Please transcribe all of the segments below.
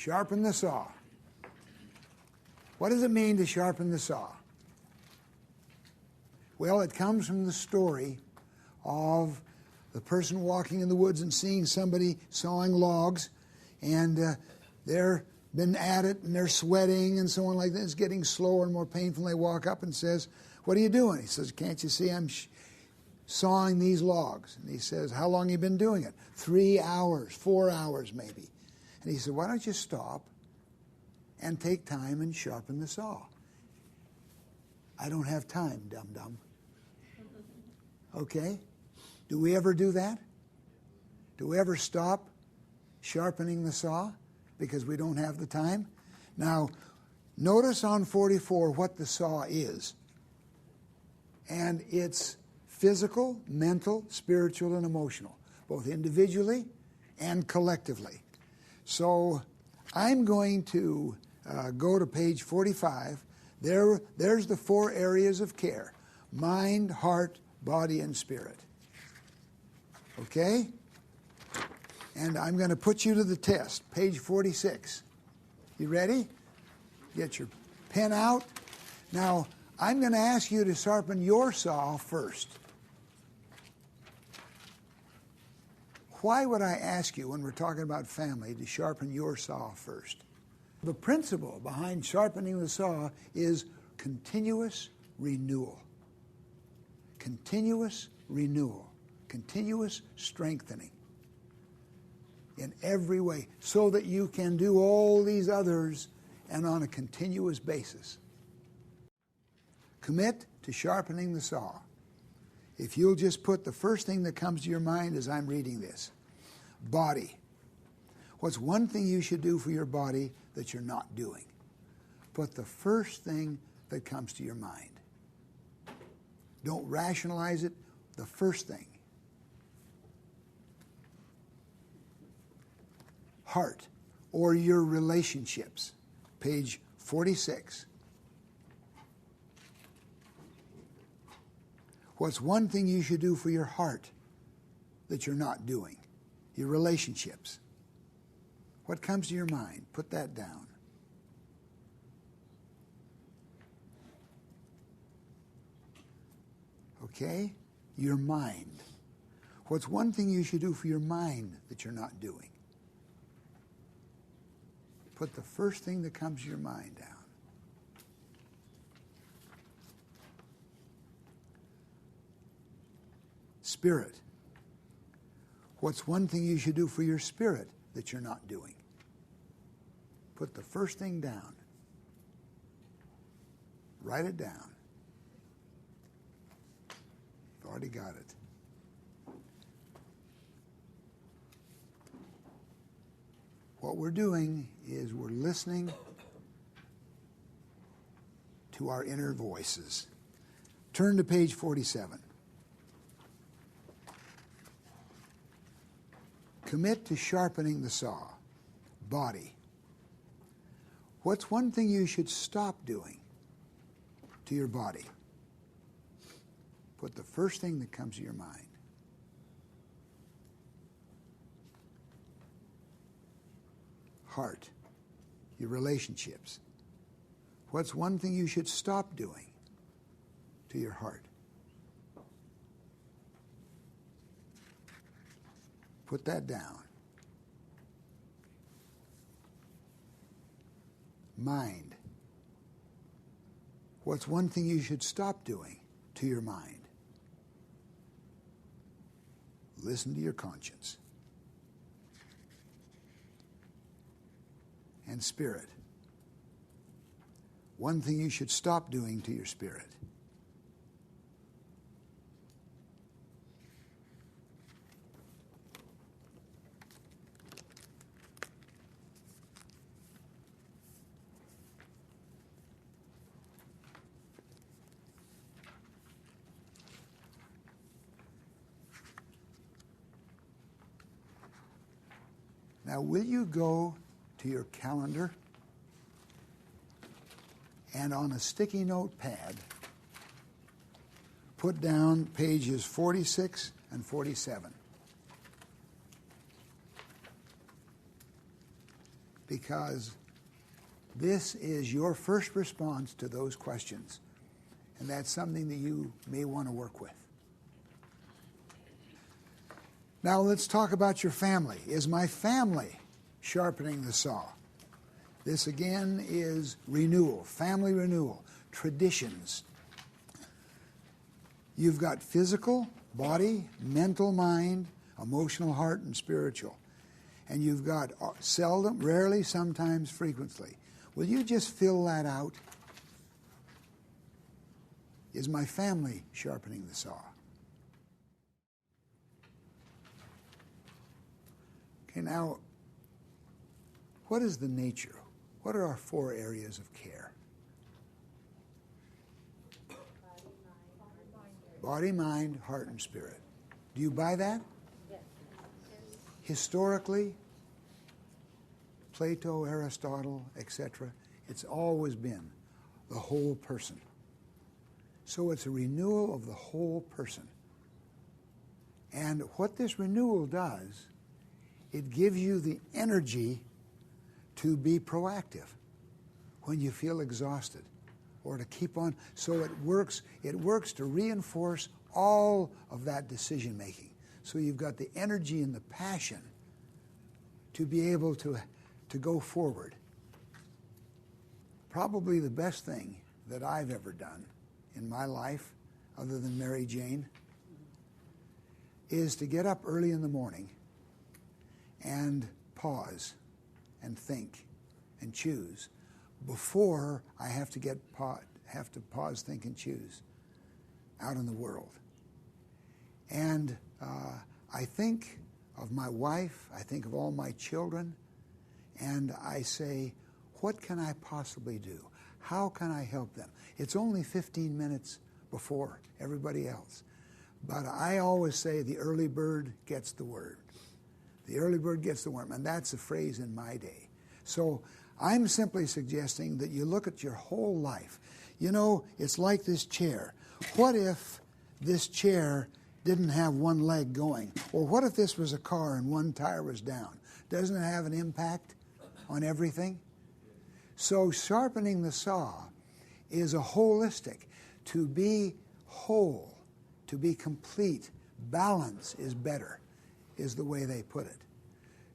Sharpen the saw. What does it mean to sharpen the saw? Well, it comes from the story of the person walking in the woods and seeing somebody sawing logs, and they're been at it and they're sweating and so on like that. It's getting slower and more painful. And they walk up and says, "What are you doing?" He says, "Can't you see I'm sawing these logs?" And he says, "How long have you been doing it?" 3 hours, 4 hours maybe. And he said, "Why don't you stop and take time and sharpen the saw?" "I don't have time, dum-dum." Okay? Do we ever do that? Do we ever stop sharpening the saw because we don't have the time? Now, notice on 44 what the saw is. And it's physical, mental, spiritual, and emotional, both individually and collectively. So I'm going to go to page 45. There's the 4 areas of care: mind, heart, body, and spirit. Okay? And I'm going to put you to the test. Page 46. You ready? Get your pen out. Now, I'm going to ask you to sharpen your saw first. Why would I ask you, when we're talking about family, to sharpen your saw first? The principle behind sharpening the saw is continuous renewal. Continuous renewal. Continuous strengthening in every way, so that you can do all these others and on a continuous basis. Commit to sharpening the saw. If you'll just put the first thing that comes to your mind as I'm reading this: body. What's one thing you should do for your body that you're not doing? Put the first thing that comes to your mind. Don't rationalize it, the first thing. Heart, or your relationships. Page 46. What's one thing you should do for your heart that you're not doing? Your relationships. What comes to your mind? Put that down. Okay? Your mind. What's one thing you should do for your mind that you're not doing? Put the first thing that comes to your mind down. Spirit. What's one thing you should do for your spirit that you're not doing? Put the first thing down. Write it down. You've already got it. What we're doing is we're listening to our inner voices. Turn to page 47. Commit to sharpening the saw. Body. What's one thing you should stop doing to your body? Put the first thing that comes to your mind. Heart, your relationships. What's one thing you should stop doing to your heart? Put that down. Mind. What's one thing you should stop doing to your mind? Listen to your conscience. And spirit. One thing you should stop doing to your spirit. Now, will you go to your calendar and on a sticky note pad put down pages 46 and 47? because this is your first response to those questions. And that's something that you may want to work with. Now let's talk about your family. Is my family sharpening the saw? This again is renewal, family renewal, traditions. You've got physical, body, mental, mind, emotional, heart, and spiritual. And you've got seldom, rarely, sometimes, frequently. Will you just fill that out? Is my family sharpening the saw? Okay, now, what is the nature? What are our 4 areas of care? Body, mind, heart, and spirit. Do you buy that? Yes. Historically, Plato, Aristotle, etc., it's always been the whole person. So it's a renewal of the whole person. And what this renewal does, it gives you the energy to be proactive when you feel exhausted, or to keep on. So it works to reinforce all of that decision making. So you've got the energy and the passion to be able to go forward. Probably the best thing that I've ever done in my life, other than Mary Jane, is to get up early in the morning and pause and think and choose before I have to pause, think, and choose out in the world. And I think of my wife, I think of all my children, and I say, what can I possibly do? How can I help them? It's only 15 minutes before everybody else. But I always say the early bird gets the worm. The early bird gets the worm, and that's a phrase in my day. So I'm simply suggesting that you look at your whole life. You know, it's like this chair. What if this chair didn't have one leg going? Or what if this was a car and one tire was down? Doesn't it have an impact on everything? So sharpening the saw is a holistic. To be whole, to be complete, balance is better, is the way they put it.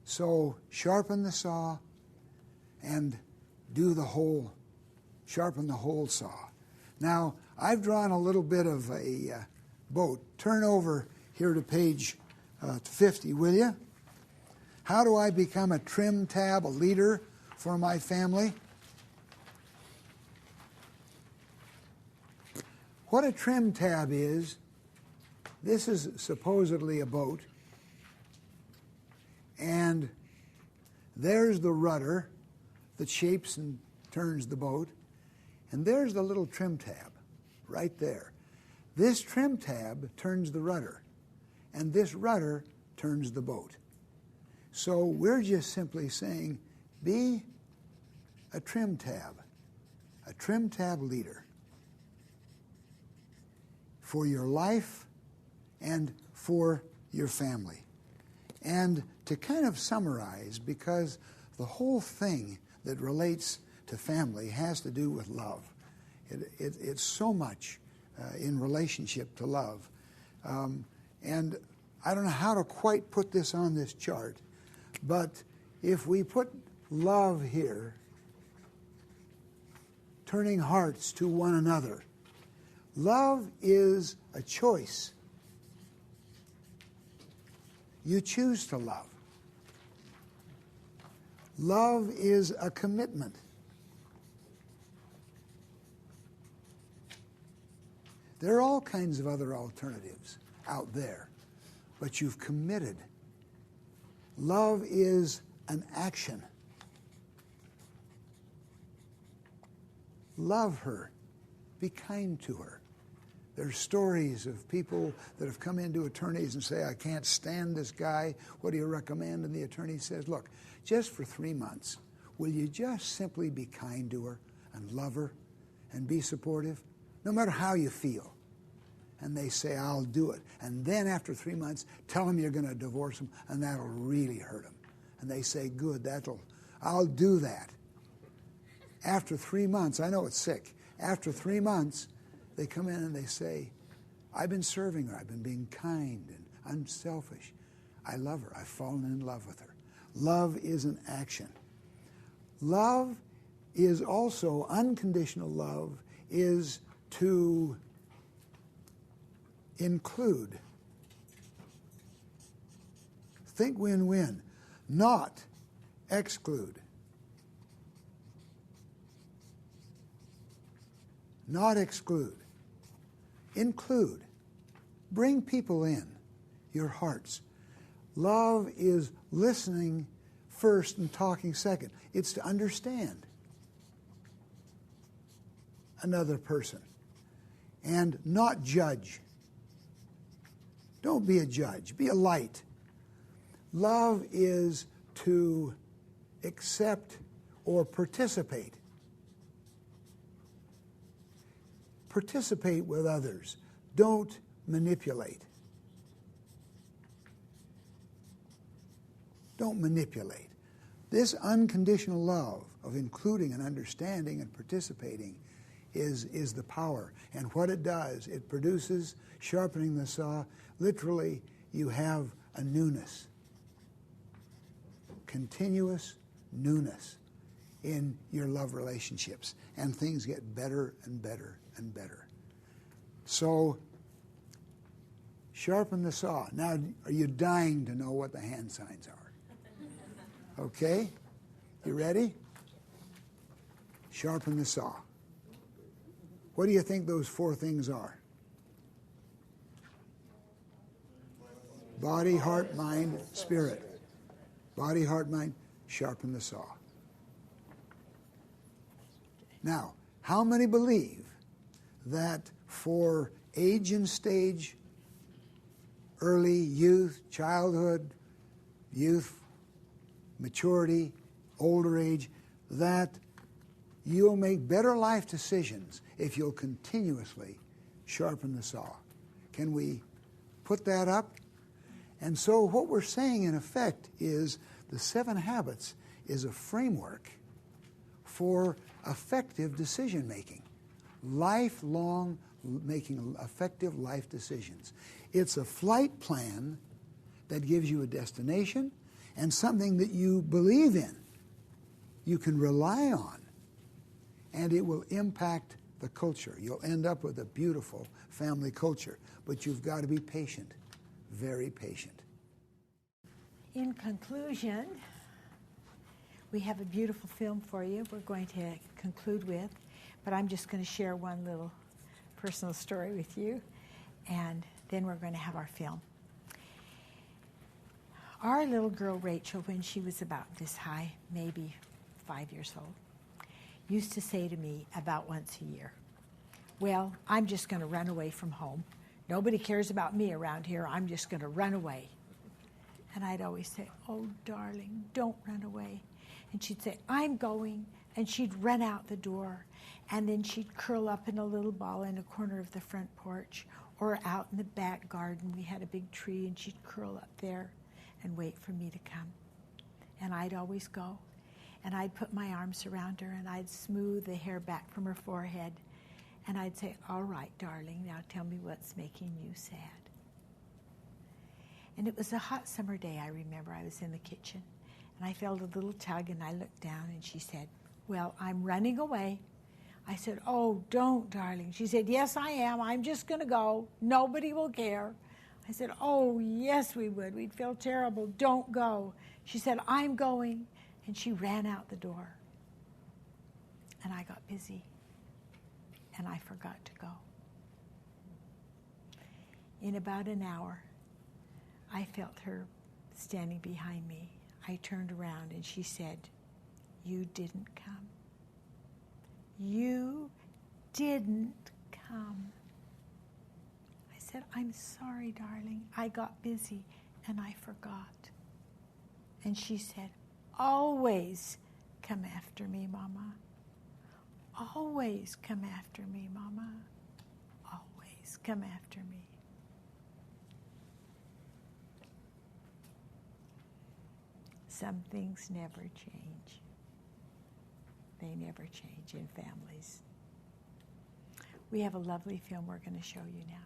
So sharpen the saw and sharpen the whole saw. Now, I've drawn a little bit of a boat. Turn over here to page 50, will you? How do I become a trim tab, a leader for my family? What a trim tab is, this is supposedly a boat, and there's the rudder that shapes and turns the boat, and there's the little trim tab right there. This trim tab turns the rudder, and this rudder turns the boat. So we're just simply saying, be a trim tab leader for your life and for your family. And to kind of summarize, because the whole thing that relates to family has to do with love. It's so much in relationship to love. And I don't know how to quite put this on this chart, but if we put love here, turning hearts to one another, love is a choice. You choose to love. Love is a commitment. There are all kinds of other alternatives out there, but you've committed. Love is an action. Love her. Be kind to her. There's stories of people that have come into attorneys and say, I can't stand this guy. What do you recommend? And the attorney says, look, just for 3 months, will you just simply be kind to her and love her and be supportive, no matter how you feel? And they say, I'll do it. And then after 3 months, tell them you're going to divorce them, and that'll really hurt them. And they say, good, I'll do that. After 3 months, I know it's sick. After 3 months, they come in and they say, I've been serving her. I've been being kind and unselfish. I love her. I've fallen in love with her. Love is an action. Love is also, unconditional love is to include. Think win-win, not exclude. Not exclude. Include. Bring people in, your hearts. Love is listening first and talking second. It's to understand another person and not judge. Don't be a judge. Be a light. Love is to accept or participate. Participate with others. Don't manipulate. Don't manipulate. This unconditional love of including and understanding and participating is the power. And what it does, it produces, sharpening the saw, literally you have a newness. Continuous newness in your love relationships. And things get better and better and better. So, sharpen the saw. Now, are you dying to know what the hand signs are? Okay? You ready? Sharpen the saw. What do you think those 4 things are? Body, heart, mind, spirit. Body, heart, mind, sharpen the saw. Now, how many believe that for age and stage, early youth, childhood, youth, maturity, older age, that you'll make better life decisions if you'll continuously sharpen the saw? Can we put that up? And so what we're saying in effect is the 7 habits is a framework for effective decision making, lifelong making effective life decisions. It's a flight plan that gives you a destination and something that you believe in, you can rely on, and it will impact the culture. You'll end up with a beautiful family culture, but you've got to be patient, very patient. In conclusion, we have a beautiful film for you we're going to conclude with, but I'm just going to share one little personal story with you, and then we're going to have our film. Our little girl, Rachel, when she was about this high, maybe 5 years old, used to say to me about once a year, well, I'm just going to run away from home. Nobody cares about me around here. I'm just going to run away. And I'd always say, oh, darling, don't run away. And she'd say, I'm going. And she'd run out the door. And then she'd curl up in a little ball in a corner of the front porch or out in the back garden. We had a big tree, and she'd curl up there and wait for me to come. And I'd always go. And I'd put my arms around her, and I'd smooth the hair back from her forehead. And I'd say, all right, darling, now tell me what's making you sad. And it was a hot summer day, I remember. I was in the kitchen, and I felt a little tug, and I looked down, and she said, well, I'm running away. I said, oh, don't, darling. She said, yes, I am. I'm just going to go. Nobody will care. I said, oh, yes, we would. We'd feel terrible. Don't go. She said, I'm going. And she ran out the door. And I got busy, and I forgot to go. In about an hour, I felt her standing behind me. I turned around, and she said, you didn't come. You didn't come. I said, I'm sorry, darling. I got busy, and I forgot. And she said, always come after me, Mama. Always come after me, Mama. Always come after me. Some things never change. They never change in families. We have a lovely film we're going to show you now.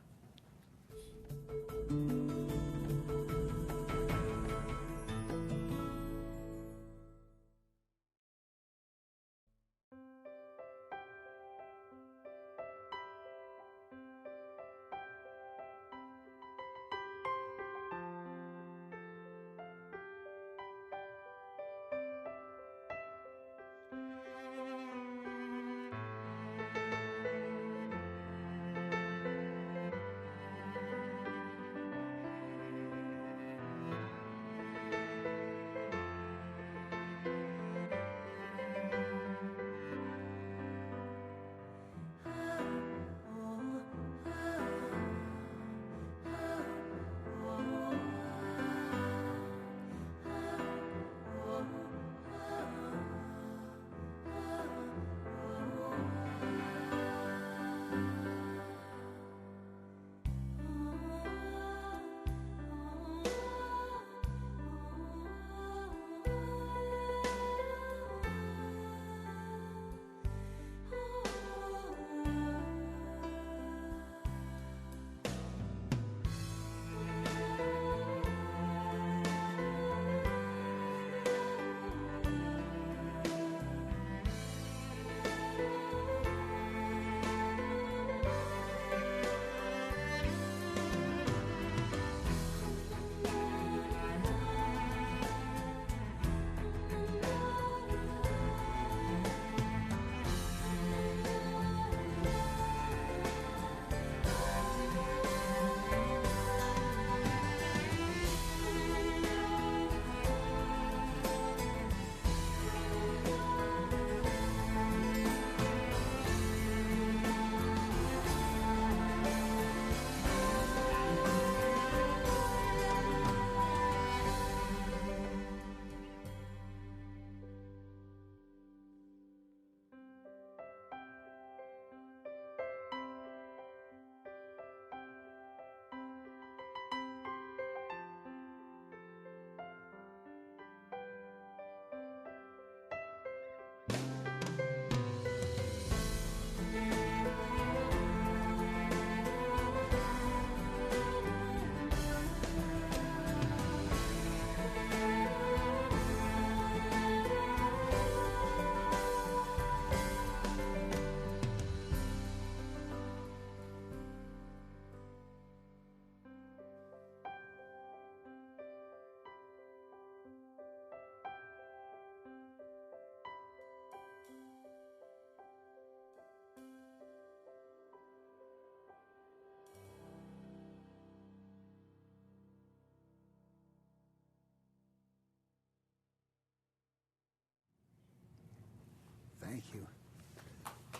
Thank you.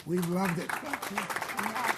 We loved it. Thank you.